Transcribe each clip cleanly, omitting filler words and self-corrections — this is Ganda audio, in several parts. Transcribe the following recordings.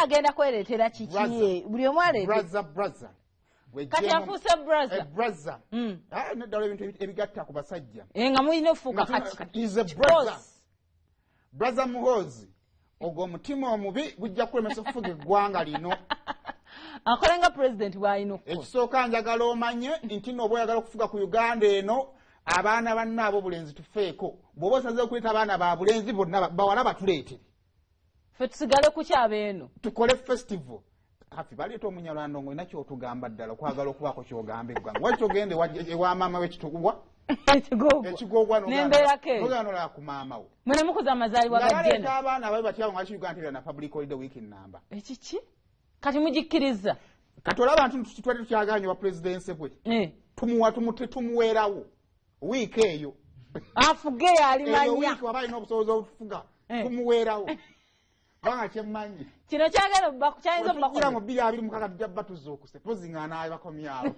agenda kwereetera kiki buli omu aleete brother kati afuuse brother neddala ebintu ebigatta ku basajja nga mulina ofuuka kati is a brother Muhoozi ogwo omutima omubi gujja kulemesa okufuga eggwanga lino akolenga president bw'alina okukola ekisooka njagala omanye nti nno oba oyagala okufuga ku Uganda eno abaana banna ab'obulenzi tufeeko bw'oba osazeewo okuleeta abaana ba bulenzi bonna bawala batuleetere ffe tusigale ku kyabeeno tukole festival kafi baleeta omunyalwanda ngo olina kyotugamba ddala okwagala okubaako kyogamba eggwanga waki ogende ewa maama we kitugwa ekigogwa noganolala ku maama wo mwene mukuza amazaalibwa galeeta abaana ababi batyabo nga kiuganda na public holiday week namba ekiki kati mugikkiriza kati olaba abantu twali tukyaganya owa presidensi bwe tumuweerawo wiiki eyo afuge yalimanya wiiki waba alina obusobozi obufuga tumuweerawo banga kyemmanyi kino kyagala kyayinza okubakola mu 2026 tujja batuza okuse pozinga naye bakomyawo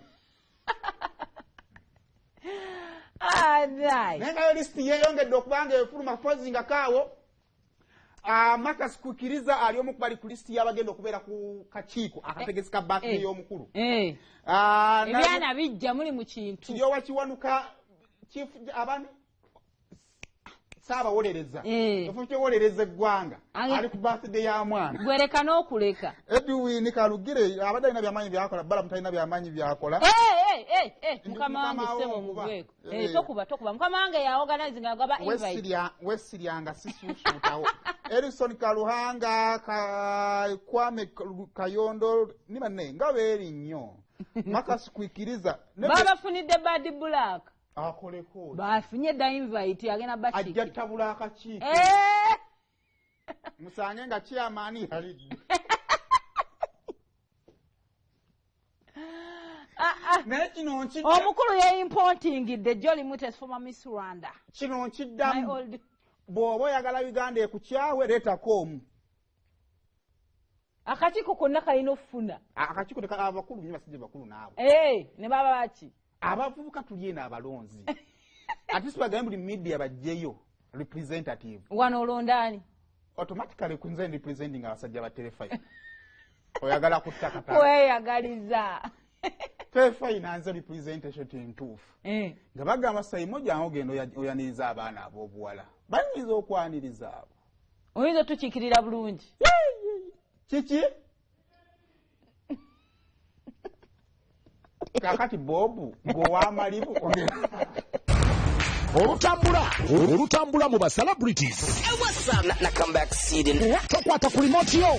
naye ngayo lisiti yeeyongedde okubanga efuluma pozinga kaawo Marcus Kukikirira ali omu kubali ku lisiti y'abagenda okubeera ku kakiiko akategesi ka birthday y'omukulu ebyana bijja muli mu kintu kiryowa kiwanuka chief abani Saabawolereza efu kyowolereza eggwanga ali ku birthday ya mwana gwereka n'okuleka Edwin Kalugire abadde alina byamaanyi byakola bala mutalina byamaanyi byakola mukama wange sebo mugweko tokuba mukama wange ya organizing agaba invite wesiryanga sisusuutawo Erison Kaluhanga Kwame Kayondo ni banne nga beeri nnyo Marcus Kukikirira babafunidde bad black akoleko bafunye da invite agenda bashiki ajja tabula akakiiko musange nga chairman halidde omukulu ye importing the Jolly Mutes former Miss Rwanda kino nkiddamu bw'oba oyagala Uganda ekukyawe leetako omu akakiiko konna kalina okufuna akakiiko abakulu nnyo basajja bakulu naabo ne baba baki abavubuka tulyeno abalonzi ate sibagaye buli media bajjeyo representative wano olondaani automatically kunze representing abasajja ba Terefayina oyagala kuttaka weyagaliza Terefayina nze representation entuufu nga bagamba Saymore jangu ogenda oyaniriza abaana ab'obuwala bayinza okwaniriza abo oyinza otukiikirira bulungi kiki kakati Bobu ng'owamalibu olutambula mu ba celebrities tokwata ku remote yo